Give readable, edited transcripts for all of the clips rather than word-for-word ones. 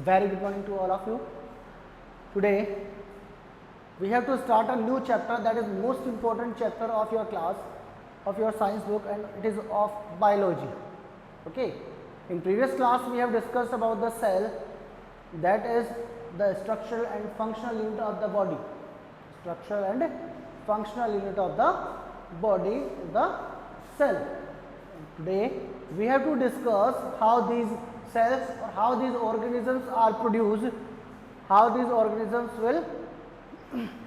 Very good morning to all of you. Today we have to start a new chapter that is most important chapter of your class, of your science book, and it is of biology. Okay. In previous class we have discussed about the cell, that is the structural and functional unit of the body. Structural and functional unit of the body is the cell. Today we have to discuss how these cells or how these organisms are produced, how these organisms will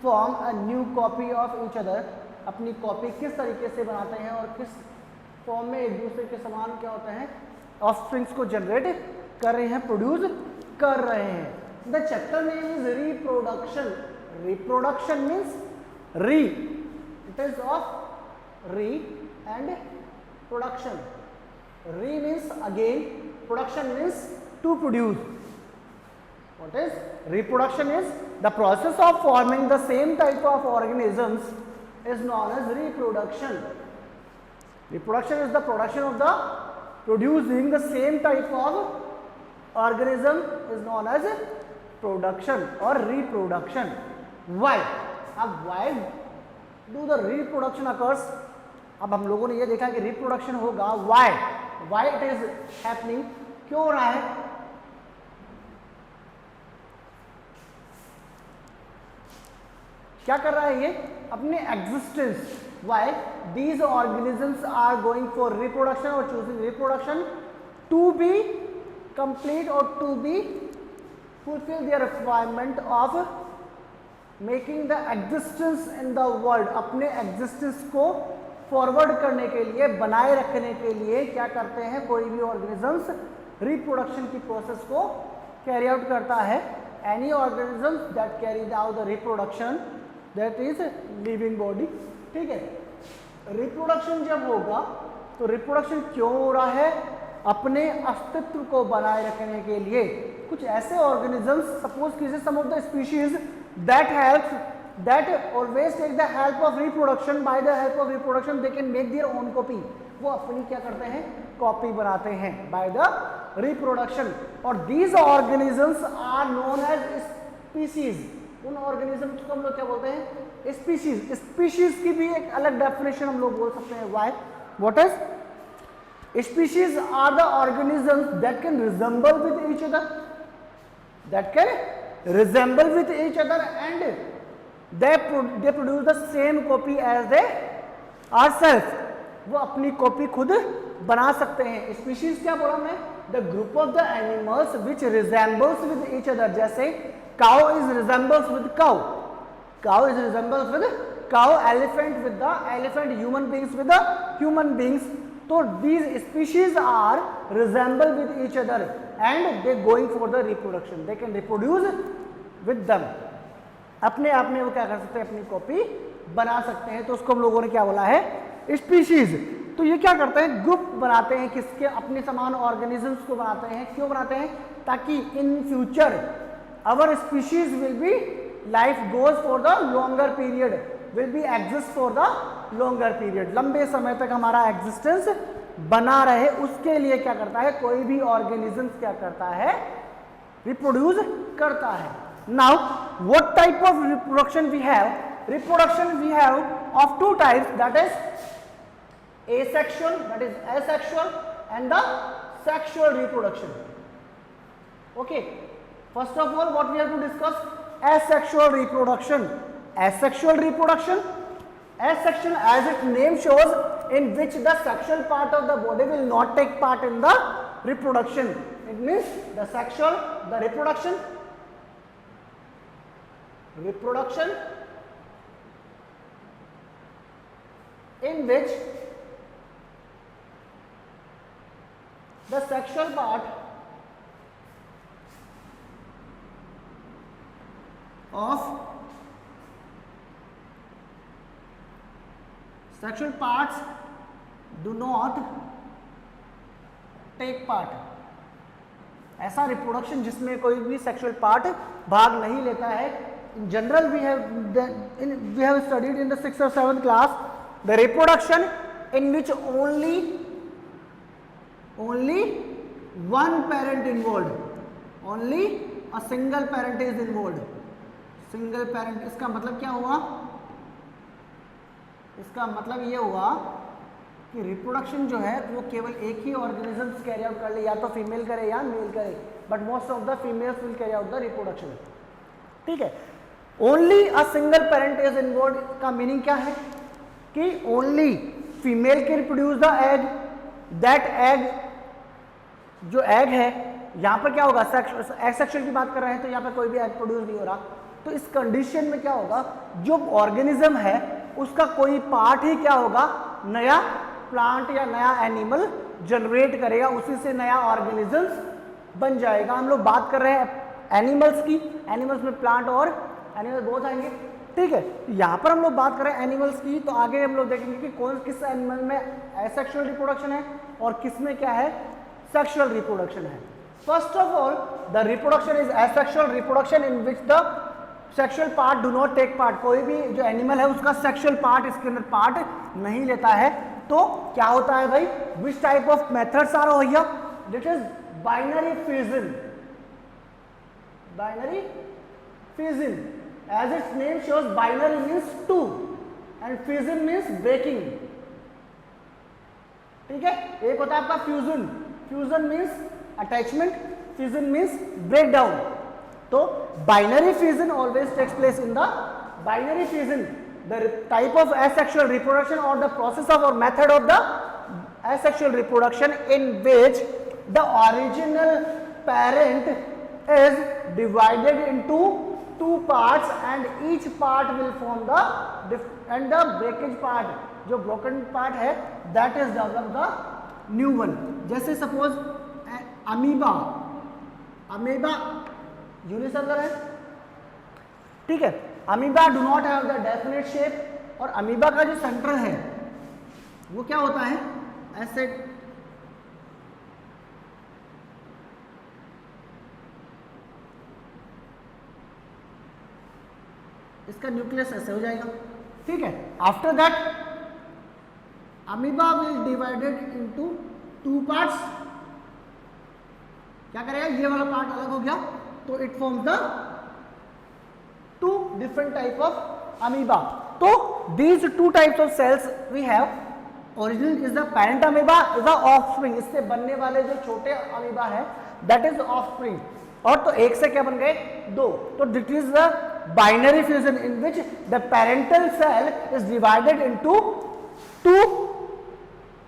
form a new copy of each other. अपनी copy किस तरीके से बनाते हैं और किस form में एक दूसरे के समान क्या होते हैं, ऑफस्प्रिंग्स को जनरेट कर रहे हैं, प्रोड्यूस कर रहे हैं. The chapter name is reproduction. Reproduction means re, it is of re and production. Re means again, production means to produce. What is reproduction? Is the process of forming the same type of organisms is known as reproduction. Reproduction is the production of the producing the same type of organism is known as production or reproduction. Why? अब why do the reproduction occurs? अब हम लोगों ने ये देखा कि reproduction होगा. Why it is happening, क्यों हो रहा है? क्या कर रहा है ये? अपने existence. Why these organisms are going for reproduction और choosing reproduction to be complete और to be fulfil their requirement of making the existence in the world. अपने एग्जिस्टेंस को फॉरवर्ड करने के लिए, बनाए रखने के लिए क्या करते हैं, कोई भी ऑर्गेनिजम्स रिप्रोडक्शन की प्रोसेस को कैरी आउट करता है. Any organisms that carry out the reproduction that is living body. ठीक है. रिप्रोडक्शन जब होगा तो रिप्रोडक्शन क्यों हो रहा है? अपने अस्तित्व को बनाए रखने के लिए. कुछ ऐसे ऑर्गेनिजम्स, सपोज कीजिए some of the species that helps, that always take the help of reproduction. By the help of reproduction they can make their own copy. वो अपनी क्या करते हैं, कॉपी बनाते हैं by the reproduction. और these organisms are known as species. उन organisms को हम लोग क्या बोलते हैं, species. species की भी एक अलग definition हम लोग बोल सकते हैं. why? what is? Species are the organisms that can resemble with each other, that can resemble with each other and they produce the same copy as they ourselves. वो अपनी कॉपी खुद बना सकते हैं. स्पीशीज क्या बोला मैं? The group of the animals which resembles with each other. जैसे cow is resembles with cow, cow is resembles with cow, elephant with the elephant, human beings with the human beings. तो these species are resemble with each other and they going for the reproduction. They can reproduce with them. अपने आप में वो क्या कर सकते हैं, अपनी कॉपी बना सकते हैं. तो उसको हम लोगों ने क्या बोला है, स्पीशीज. तो ये क्या करते हैं, ग्रुप बनाते हैं, किसके, अपने समान ऑर्गेनिजम्स को बनाते हैं. क्यों बनाते हैं? ताकि in future our species will be life goes for the longer period, will be exist for the longer period. लंबे समय तक हमारा एग्जिस्टेंस बना रहे, उसके लिए क्या करता है, कोई भी ऑर्गेनिजम्स क्या करता है, रिप्रोड्यूस करता है. Now, what type of reproduction we have? Reproduction we have of two types, that is asexual, that is asexual, and the sexual reproduction. Okay. First of all, what we have to discuss? Asexual reproduction. Asexual reproduction. Asexual, as its name shows, in which the sexual part of the body will not take part in the reproduction. It means the sexual, the reproduction in which the sexual part of sexual parts do not take part. ऐसा reproduction जिसमें कोई भी sexual part भाग नहीं लेता है. In general, we have studied in the 6th or 7th class the reproduction in which only one parent involved. Only a single parent is involve. Single parent, इसका मतलब क्या हुआ? इसका मतलब ये हुआ कि रिप्रोडक्शन जो है वो केवल एक ही ऑर्गेनिजम्स कैरी आउट कर ले, या तो फीमेल करे या मेल करे, but most of the females will carry out the reproduction. ठीक है, only a single parent is involve का मीनिंग क्या है कि only female can produce the egg, that egg, जो एग है यहाँ पर क्या होगा, एसेक्सुअल की बात कर रहे हैं तो यहाँ पर कोई भी एग प्रोड्यूस नहीं हो रहा, तो इस कंडीशन में क्या होगा, जो ऑर्गेनिज्म है उसका कोई पार्ट ही क्या होगा, नया प्लांट या नया एनिमल जनरेट करेगा, उसी से नया ऑर्गेनिजम्स बन जाएगा। हम लोग बात कर रहे हैं एनिमल्स की, एनिमल्स में प्लांट और एनिमल बहुत आएंगे। ठीक है, यहाँ पर हम लोग बात कर रहे हैं एनिमल्स की, तो आगे हम लोग देखेंगे कि कौन किस एनिमल में एसेक्सुअल रिप्रोडक्शन है और किस में क्या है, सेक्सुअल रिप्रोडक्शन है। First of all the reproduction is asexual reproduction in which the sexual part do not take part. कोई भी जो एनिमल है उसका सेक्सुअल पार्ट इसके अंदर पार्ट नहीं लेता है। तो क्या होता है भाई, which type of methods are here, this is binary fusion. Binary fusion, as its name shows, binary means two and fusion means breaking। ठीक है, एक होता है आपका fusion, fusion means attachment, fusion means break down. तो binary fusion always takes place in the binary fusion, the type of asexual reproduction or the process of or method of the asexual reproduction in which the original parent is divided into two parts and each part will form the and the breakage part, जो broken part है that is develop the new one। जैसे suppose amoeba, amoeba unicellular है, ठीक है, amoeba do not have the definite shape, और amoeba का जो centre है वो क्या होता है, ऐसे इसका न्यूक्लियस ऐसे हो जाएगा। ठीक है, after that amoeba will divided into two parts. क्या करेगा, ये वाला पार्ट अलग हो गया तो it forms the two different type of amoeba. तो these two types of cells we have, original is the parent amoeba, is the offspring, इससे बनने वाले जो छोटे अमीबा है दैट इज ऑफस्प्रिंग। और तो एक से क्या बन गए, दो, तो that is the binary fusion in which the parental cell is divided into two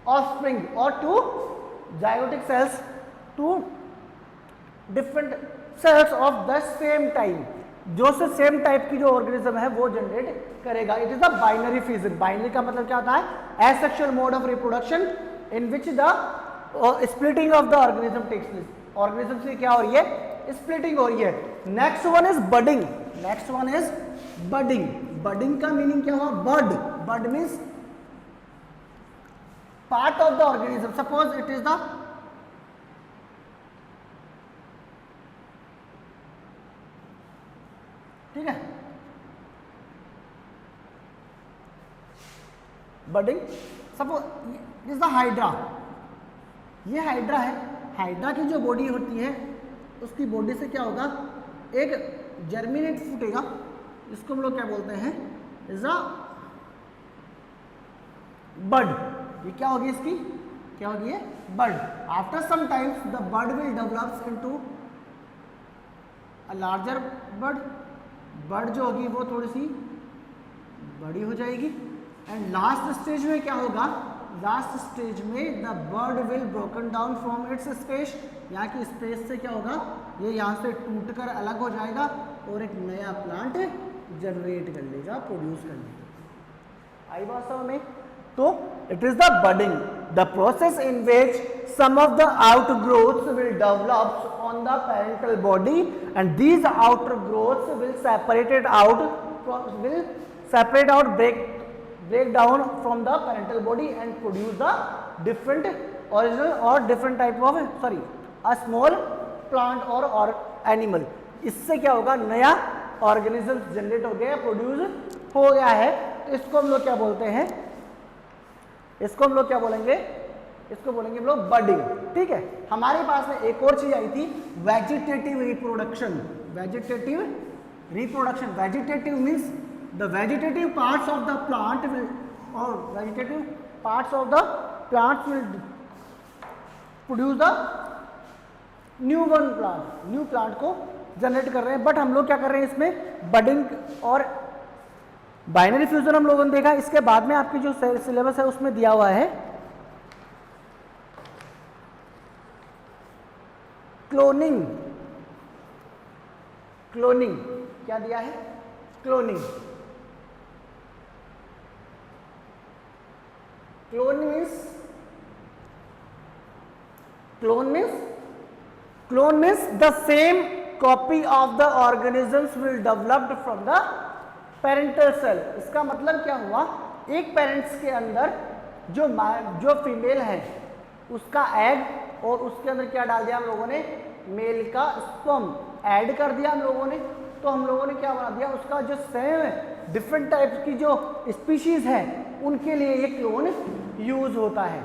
offspring और two zygotic cells, two different cells of the same type, जो से सेम टाइप की जो ऑर्गेनिज्म है वो जनरेट करेगा। It is the binary fusion. Binary का मतलब क्या होता है, asexual mode of reproduction in which the splitting of the organism takes place. Organism से क्या हो रही है, स्प्लिटिंग हो रही है। Next one is budding, next one is budding. Budding का मीनिंग क्या हुआ, bud, bud means part of the organism. Suppose it is the ठीक है, budding, suppose is the hydra, ये हाइड्रा है, हाइड्रा की जो बॉडी होती है उसकी बॉडी से क्या होगा, एक जर्मिनेट फूटेगा, इसको हम लोग क्या बोलते हैं, इज अ बड। ये क्या होगी, इसकी क्या होगी, ये bud. After some times the bud will develops into a larger bud, bud जो होगी वो थोड़ी सी बड़ी हो जाएगी, एंड लास्ट स्टेज में क्या होगा, लास्ट स्टेज में the bird will broken down from its space, यहाँ की स्पेस से क्या होगा, ये यहाँ से टूटकर अलग हो जाएगा और एक नया प्लांट जनरेट कर लेगा, प्रोड्यूस कर लेगा। आई बात समझ में? तो it is the budding, the process in which some of the outgrowths will develop on the parental body and these outgrowths will separate out, break down from the parental body and produce the different original or different type of a small plant or animal। इससे क्या होगा, नया organism generate हो गया, produce हो गया है। तो इसको हम लोग क्या बोलते हैं, इसको हम लोग क्या बोलेंगे, इसको बोलेंगे हम लोग बडिंग। ठीक है, हमारे पास में एक और चीज आई थी, vegetative reproduction. Vegetative reproduction, vegetative means the vegetative parts of the plant will, और vegetative parts of the plant will produce the new one plant, new plant को जनरेट कर रहे हैं। बट हम लोग क्या कर रहे हैं इसमें, बडिंग और बाइनरी फ्यूजन हम लोगों ने देखा। इसके बाद में आपकी जो सिलेबस है उसमें दिया हुआ है क्लोनिंग। क्लोनिंग क्या दिया है, cloning. Clone means the same copy of the organisms will developed from the parental cell. इसका मतलब क्या हुआ, एक पेरेंट्स के अंदर जो फीमेल है उसका एग, और उसके अंदर क्या डाल दिया हम लोगों ने, मेल का स्पर्म ऐड कर दिया हम लोगों ने। तो हम लोगों ने क्या बना दिया, उसका जो सेम डिफरेंट टाइप की जो स्पीशीज है उनके लिए ये क्लोन यूज होता है।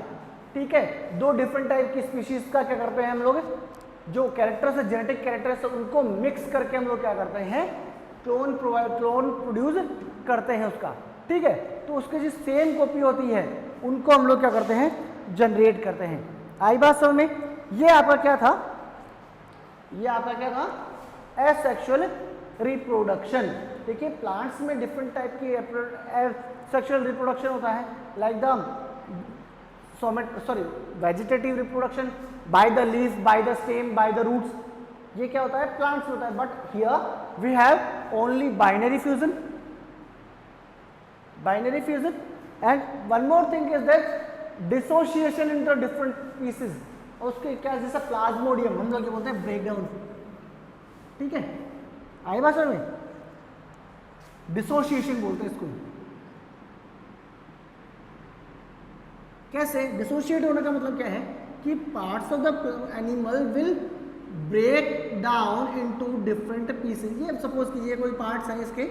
ठीक है, दो डिफरेंट टाइप की स्पीशीज का क्या करते हैं हम लोग, जो कैरेक्टर्स है, जेनेटिक कैरेक्टर्स है, उनको मिक्स करके हम लोग क्या करते हैं, क्लोन प्रोड्यूस करते हैं उसका। ठीक है, तो उसकी जो सेम कॉपी होती है उनको हम लोग क्या करते हैं, जनरेट करते हैं। आई बात समझ में? ये आपका क्या था, ये आपका क्या था, एसेक्सुअल रिप्रोडक्शन। देखिए प्लांट्स में डिफरेंट टाइप की सेक्सुअल रिप्रोडक्शन होता है, like the vegetative reproduction by the leaves, by the stem, by the roots, ये क्या होता है, प्लांट्स होता है। But here we have only binary fusion, binary fusion. And one more thing is that dissociation into different pieces. और उसके क्या, जैसा प्लाज्मोडियम हम लोग क्या बोलते हैं, ब्रेकडाउन। ठीक है, आई बात समझ में, डिसोसिएशन बोलते हैं इसको। कैसे डिसोशिएट होने का मतलब क्या है कि parts of the animal will break down into different pieces. ये सपोज कीजिए कोई पार्ट्स हैं इसके,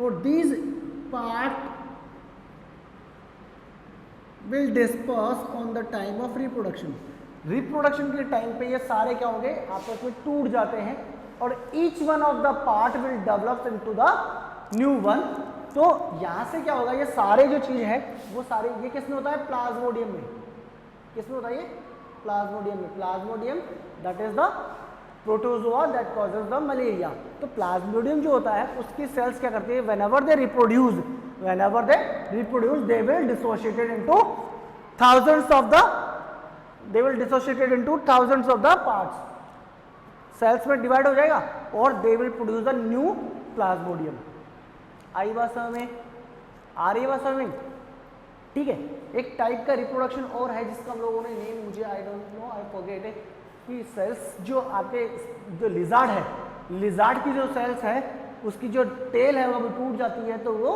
और these part will disperse on the time of reproduction. Reproduction के टाइम पे ये सारे क्या होंगे, आपस में टूट जाते हैं, और each one of the part will develop into the new one. तो यहां से क्या होगा, ये सारे जो चीज है वो सारे, ये किसमें होता है, प्लाज्मोडियम में। किसमें होता है ये, प्लाज्मोडियम में। Plasmodium that is the protozoa that causes the malaria. तो प्लाज्मोडियम जो होता है उसकी सेल्स क्या करती है, whenever they reproduce they will dissociated into thousands of the parts. Cells में डिवाइड हो जाएगा और they will produce the new plasmodium. आई बात समझ में, आ रही है बात समझ में? ठीक है, एक टाइप का रिप्रोडक्शन और है जिसका हम लोगों ने नेम, मुझे I don't know, I forget it, कि सेल्स जो आपके जो लिजार्ड है, लिजार्ड की जो सेल्स है उसकी जो टेल है वो भी टूट जाती है तो वो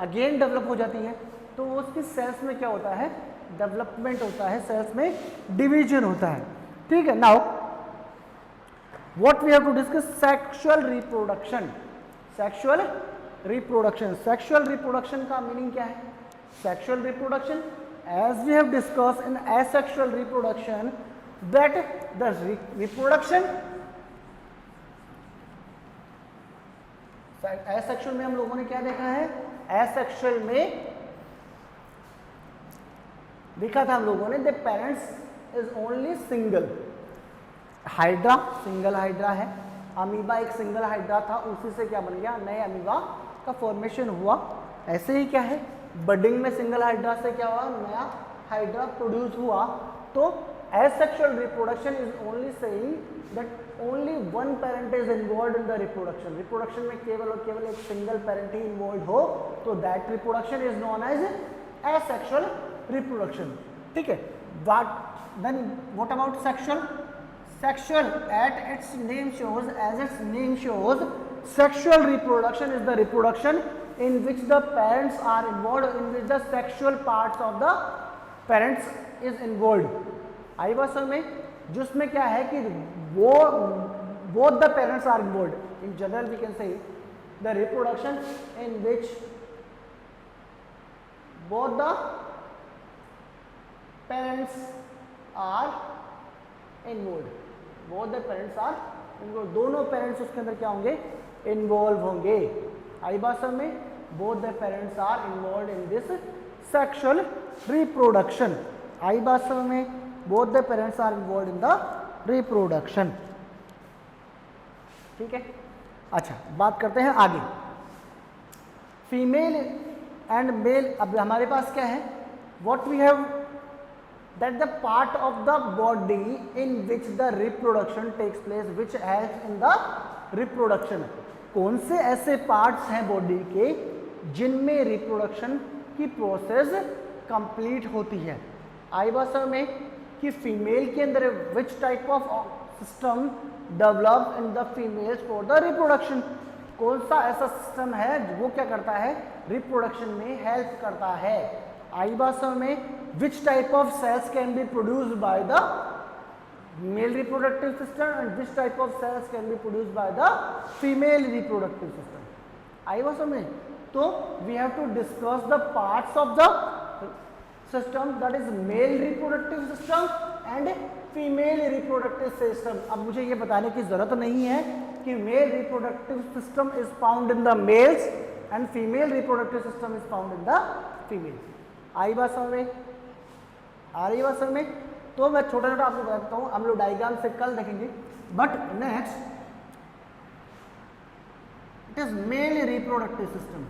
अगेन डेवलप हो जाती है। तो उसकी सेल्स में क्या होता है, डेवलपमेंट होता है, सेल्स में डिवीजन होता है। ठीक है, now what we have to discuss, sexual reproduction. Sexual reproduction का मीनिंग क्या है? Sexual reproduction, as we have discuss in asexual reproduction, that the reproduction, asexual में हम लोगों ने क्या देखा है, एसेक्सुअल में देखा था हम लोगों ने, the parents is only single hydra, single hydra है। अमीबा एक सिंगल हाइड्रा था, उसी से क्या बन गया, नए अमीबा का फॉर्मेशन हुआ। ऐसे ही क्या है, बडिंग में सिंगल हाइड्रा से क्या हुआ, नया हाइड्रा प्रोड्यूस हुआ। तो asexual reproduction is only saying that only one parent is involved in the reproduction. Reproduction में केवल और केवल एक सिंगल पेरेंट ही इन्वॉल्व हो, तो that reproduction is known as asexual reproduction. ठीक है, then what about sexual? Sexual, at its name shows, as its name shows, sexual reproduction is the reproduction in which the parents are involved, in which the sexual parts of the parents is involved. आई बात समझ में? जिसमें क्या है कि वो both the parents are involved. In general, we can say the reproduction in which both the parents are involve, both the parents are involve, दोनों parents उसके अंदर क्या होंगे, इन्वॉल्व होंगे। आई बात समझ में, both the parents are involve in this sexual reproduction. आई बात समझ में, both the parents are involve in the reproduction. ठीक है, अच्छा बात करते हैं आगे, फीमेल एंड मेल। अब हमारे पास क्या है, what we have that the part of the body in which the reproduction takes place, which helps in the reproduction। कौन से ऐसे parts हैं बॉडी के जिनमें रिप्रोडक्शन की प्रोसेस कंप्लीट होती है। आई बात समझ में कि फीमेल के अंदर विच type of system develop in the females for the reproduction, कौन सा ऐसा सिस्टम है वो क्या करता है, रिप्रोडक्शन में हेल्प करता है। आई बात समझ में, which type of cells can be produced by the male reproductive system and which type of cells can be produced by the female reproductive system। आई बात समझ में, तो we have to discuss the parts of the system, that is male reproductive system and female reproductive system। अब मुझे ये बताने की जरूरत नहीं है कि male reproductive system is found in the males and female reproductive system is found in the females। आई बात समझ में, आ रही बात समझ में, तो मैं छोटा छोटा आपको बताता हूँ, हम लोग डायग्राम से कल देखेंगे। But next it is male reproductive system.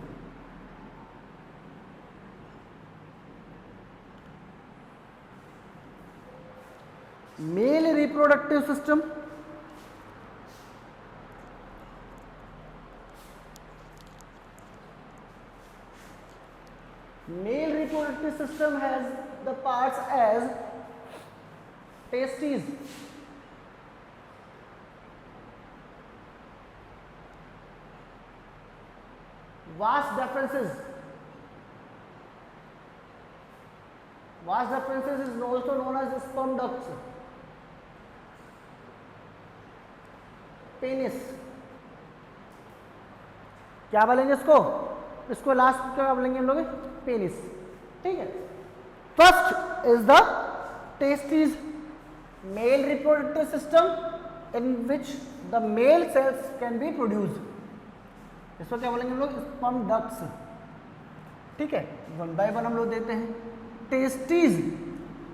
Mail reproductive system male reproductive system has the parts as testes, vast differences is also known as sperm ducts, penis, क्या बोलेंगे इसको लास्ट क्या बोलेंगे हम लोग, पेनिस। ठीक है, first is the testis, male reproductive system in which the male cells can be produced, इसको क्या बोलेंगे हम लोग, स्पर्म डक्ट्स। ठीक है, वन बाय वन हम लोग देते हैं।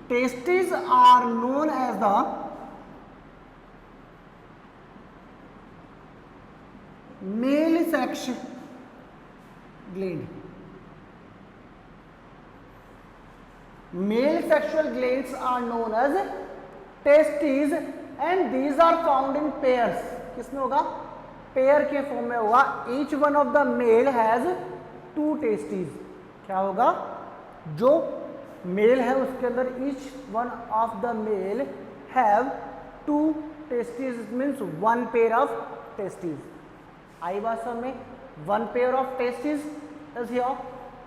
Testis are known as the male sex gland, male sexual glands are known as testes and these are found in pairs। किसमें होगा, पेयर के फॉर्म में होगा। each one of the male has two testes। क्या होगा, जो mail है उसके अंदर each one of the male have two testes, means one pair of testes। आई बात समझ में, one pair of testes is here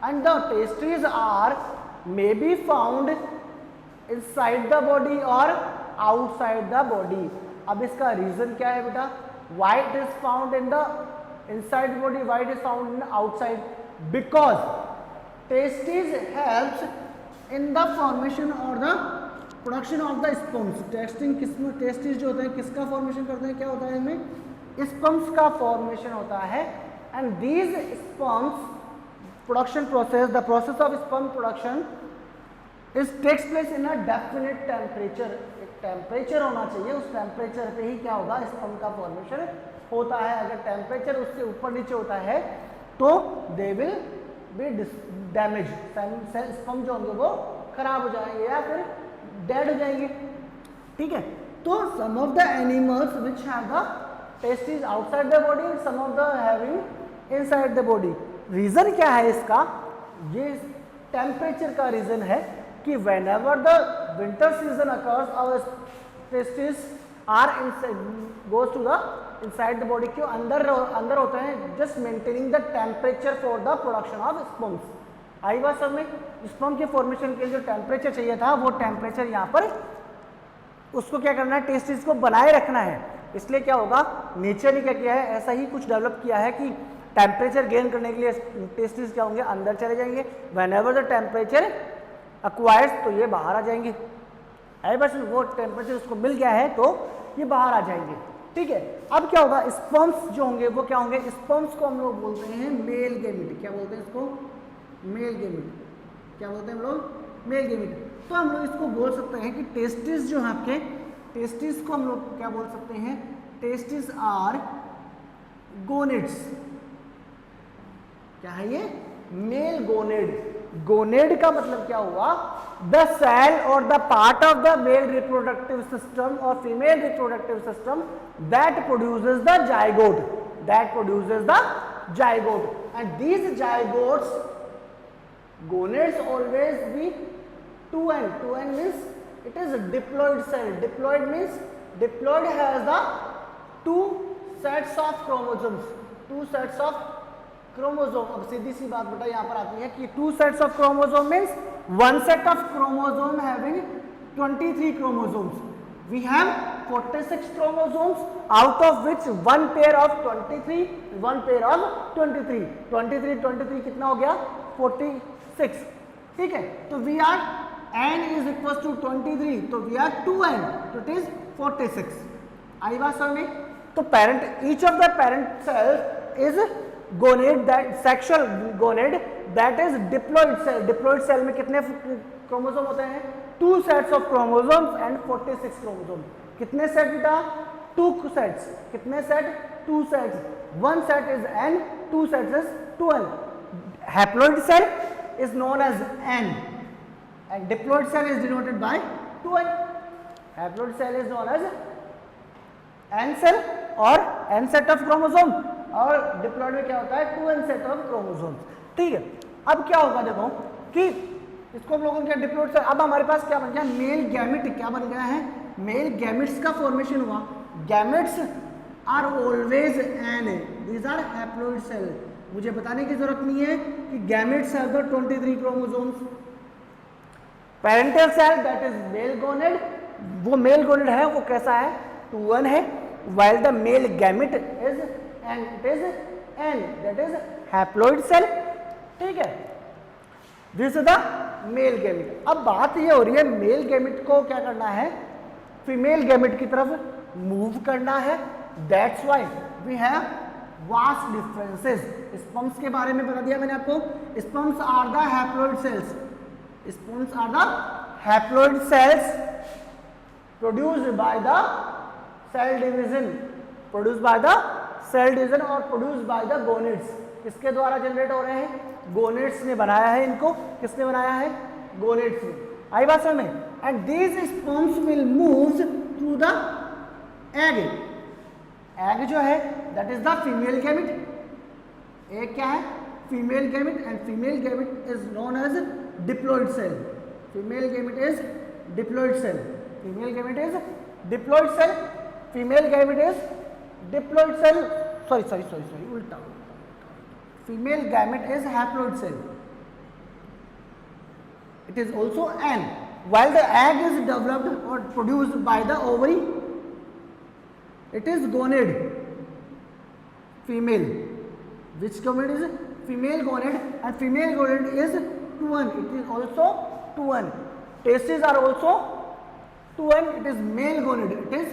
and the testes are may be found inside the body or outside the body। अब इसका reason क्या है बेटा, why it is found in the inside body, why it is found in the outside, because testes helps in the formation or the production of the sperms। Testing किसमें, testis जो होते हैं किसका फॉर्मेशन करते हैं, क्या होता है इनमें, स्पर्म्स का फॉर्मेशन होता है। And these sperms production process, the process of sperm production is takes place in a definite temperature. एक टेम्परेचर होना चाहिए, उस टेम्परेचर पे ही क्या होगा, स्पर्म का फॉर्मेशन होता है। अगर टेम्परेचर उससे ऊपर नीचे होता है तो they will be damage, sperm जो होंगे वो खराब हो जाएंगे या फिर डेड हो जाएंगे। ठीक है, तो some of the animals which have the testis outside the body, some of the having inside the body. Reason क्या है इसका, ये टेम्परेचर का रीजन है कि whenever the winter season occurs our testes are goes to the inside the body, क्यों अंदर होते हैं, just maintaining the temperature for the production of sperms। आई बात समझ में, स्पर्म के फॉर्मेशन के लिए जो टेम्परेचर चाहिए था वो टेम्परेचर यहाँ पर उसको क्या करना है, टेस्टिस को बनाए रखना है। इसलिए क्या होगा, नेचर ने क्या किया है, ऐसा ही कुछ डेवलप किया है कि टेम्परेचर गेन करने के लिए टेस्टिस क्या होंगे, अंदर चले जाएंगे। व्हेनेवर द टेम्परेचर एक्वायर्स तो ये बाहर आ जाएंगे, बस वो टेम्परेचर उसको मिल गया है तो ये बाहर आ जाएंगे, ठीक है। अब क्या होगा, स्पर्म्स जो होंगे वो क्या होंगे, स्पर्म्स को हम लोग बोलते हैं मेल गैमेट। क्या बोलते हैं इसको, मेल गैमेट। क्या बोलते हैं हम लोग, मेल गैमेट। तो हम लोग इसको बोल सकते हैं कि टेस्टिस जो है आपके, टेस्टिस को हम लोग क्या बोल सकते हैं, टेस्टिस आर गोनेड्स। क्या है ये, मेल गोनेड। गोनेड का मतलब क्या हुआ, द सेल और the part of the male reproductive system और female reproductive system that produces the zygote, that produces the zygote, and these zygotes gonads always be 2n. 2n means it is a diploid cell. Diploid means diploid has the two sets of chromosomes. Two sets of chromosome. अब सीधी सी बात बेटा यहाँ पर आती है कि two sets of chromosome means one set of chromosome having 23 chromosomes. We have 46 chromosomes, out of which one pair of 23, one pair of 23. 23 कितना हो गया, 46, ठीक है। तो we are n is equal to 23, तो वी आर 2n, तो it is 46। आई बात समझ में। तो parent, each of the parent cell is gonad, that sexual gonad that is diploid cell. Diploid cell में कितने क्रोमोसोम होते हैं, 2 sets of chromosomes and 46 chromosome. कितने सेट बेटा, 2 सेट्स। कितने set, 2 sets. 1 set is n, 2 sets is 2n। Haploid cell is known as N and diploid cell is denoted by 2n. Haploid cell is known as N cell और N set of chromosome, और diploid में क्या होता है, 2n set of chromosomes, ठीक है। अब क्या होगा देखो कि इसको हम लोगों ने diploid cell, अब हमारे पास क्या बन गया, मेल गैमेट। क्या बन गया है, मेल गैमेट्स का फॉर्मेशन हुआ। Gametes are always N, these are haploid cell। मुझे बताने की जरूरत नहीं है कि gametes have the 23 chromosomes. Parental cell that is male gonad, वो मेल गोनेड है, वो कैसा है, 2n है, while the male gamete is N, it is N, that is haploid cell, ठीक है। This is the male gamete. अब बात ये हो रही है, मेल गैमेट को क्या करना है, फीमेल गैमेट की तरफ मूव करना है। That's why we have vast differences. Sperms के बारे में बता दिया मैंने आपको, sperms are the haploid cells. Sperms are the haploid cells produced by the cell division, produced by the cell division और प्रोड्यूस्ड बाय द गोनेड्स। किसके द्वारा जनरेट हो रहे हैं, गोनेड्स ने बनाया है इनको। किसने बनाया है, गोनेड्स ने। आई बात समझ में। And these sperms will move through the egg. Egg जो है that is the female gamete. Egg क्या है, female gamete, and female gamete is known as diploid cell. Female gamete is diploid cell. Female gamete is diploid cell. Female gamete is diploid cell, sorry उल्टा। Female gamete is haploid cell. It is also N. While the egg is developed or produced by the ovary, it is gonad, female. Which gonad is female gonad, and female gonad is 2n. It is also 2n. Testes are also 2n. It is male gonad. It is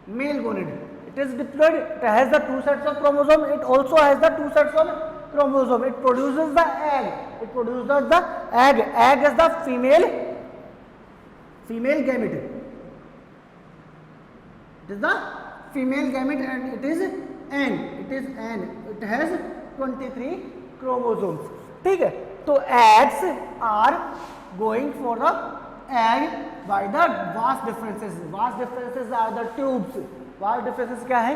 male gonad. It is diploid. It has the 2 sets of chromosome. It also has the 2 sets of chromosome. It produces the egg. It produces the egg. Egg is the female gamete. It is the female gamete and it is N. It is N. It has 23 chromosomes. ठीक है, तो eggs are going for the egg by the vast differences. Vast differences are the tubes. Vast differences क्या है,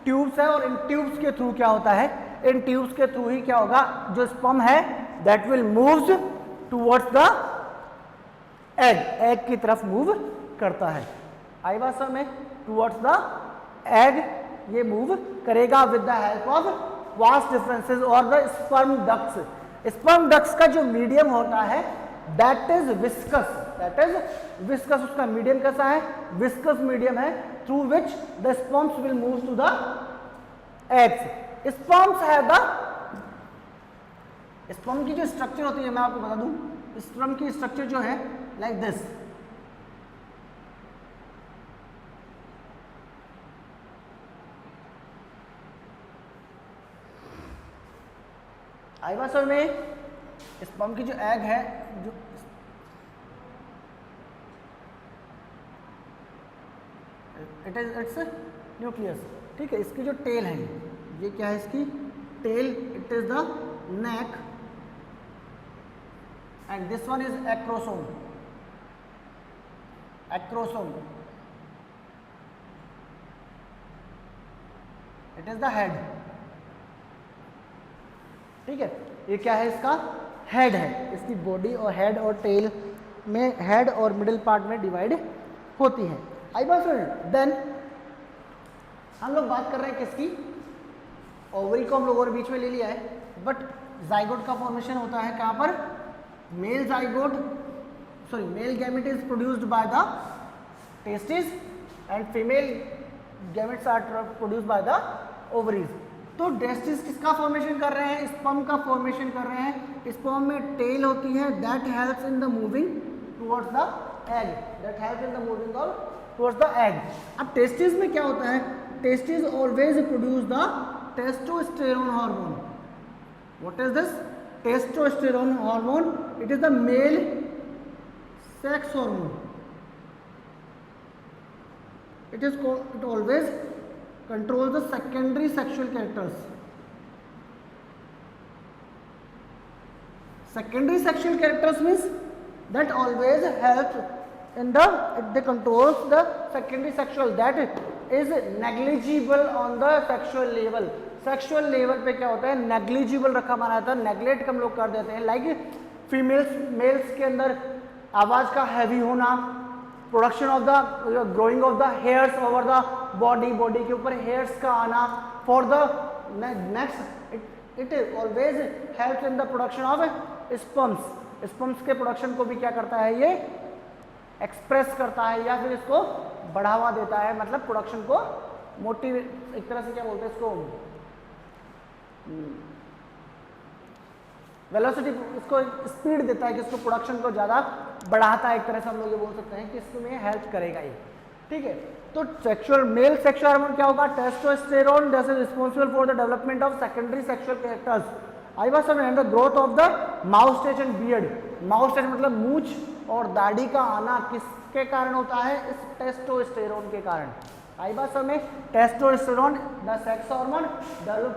tubes है, और इन tubes के through क्या होता है, इन ट्यूब्स के थ्रू ही क्या होगा, जो स्पर्म है that will moves towards the egg, egg की तरफ मूव करता है। आई बात समझ में, टुवर्ड्स द एग ये मूव करेगा with the help of vast differences और the sperm ducts. Sperm ducts का जो मीडियम होता है that is viscous. That is viscous, उसका मीडियम कैसा है, विस्कस मीडियम है, through which the sperms will move to the eggs. Sperms है द, स्पर्म की जो स्ट्रक्चर होती है मैं आपको बता दूं, स्पर्म की स्ट्रक्चर जो है लाइक दिस। आई बात समझ में? स्पर्म की जो एग है, जो इट्स न्यूक्लियस, ठीक है। इसकी जो टेल है, ये क्या है इसकी tail, it is the neck and this one is acrosome. Acrosome, it is the head, ठीक है। ये क्या है? इसका हेड है। इसकी बॉडी और हेड और टेल में, हेड और मिडिल पार्ट में डिवाइड होती है। आई बात सुन। देन हम लोग बात कर रहे हैं किसकी? ओवरी को हम लोगों ने बीच में ले लिया है, बट जाइगोट का फॉर्मेशन होता है कहाँ पर? Male zygote, sorry male gamete is produced by the testis and female gametes are produced by the ovaries. तो टेस्टिस किसका फॉर्मेशन कर रहे हैं? स्पर्म का फॉर्मेशन कर रहे हैं। स्पर्म में टेल होती है, that helps in the moving towards the egg, that helps in the moving of towards the egg. अब टेस्टिस में क्या होता है? Testis always produce the testosterone hormone. What is this? Testosterone hormone, it is the male sex hormone. it always controls the secondary sexual characters. Secondary sexual characters means that always helps in the, they controls the secondary sexual, that is negligible on the sexual level. Sexual level पे क्या होता है? Negligible रखा माना जाता है, neglect हम लोग कर देते हैं। लाइक फीमेल्स, मेल्स के अंदर आवाज का हैवी होना, production of the growing of the hairs over the body, body के ऊपर हेयर्स का आना, for the next it always helps in the production of sperms. Sperms के प्रोडक्शन को भी क्या करता है? ये एक्सप्रेस करता है या फिर इसको बढ़ावा देता है, मतलब प्रोडक्शन को मोटिवेट, एक तरह से क्या बोलते हैं इसको, वेलोसिटी, इसको स्पीड देता है कि इसको प्रोडक्शन को ज़्यादा बढ़ाता है। एक तरह से हम लोग ये बोल सकते हैं कि इसमें हेल्प करेगा ये, ठीक है। तो सेक्सुअल, मेल सेक्सुअल हार्मोन क्या होगा? Testosterone, that is responsible for the development of secondary sexual characters. I was समझ the growth of the moustache and beard. Moustache मतलब मूंछ और दाढ़ी का आना किसके कारण होता है? इस टेस्टोस्टेरोन के कारण। आई बात समझ? Testosterone the sex hormone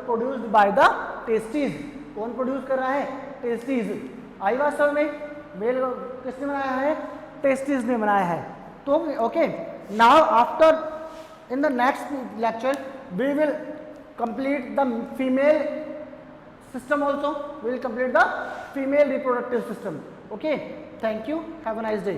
produced by the testis. कौन प्रोड्यूस कर रहा है? टेस्टिस। आई बात समझ में? मेल किसने बनाया है? टेस्टिस ने बनाया है। तो okay, now after in the next lecture we will complete the female system also, we will complete the female reproductive system. Okay, thank you, have a nice day.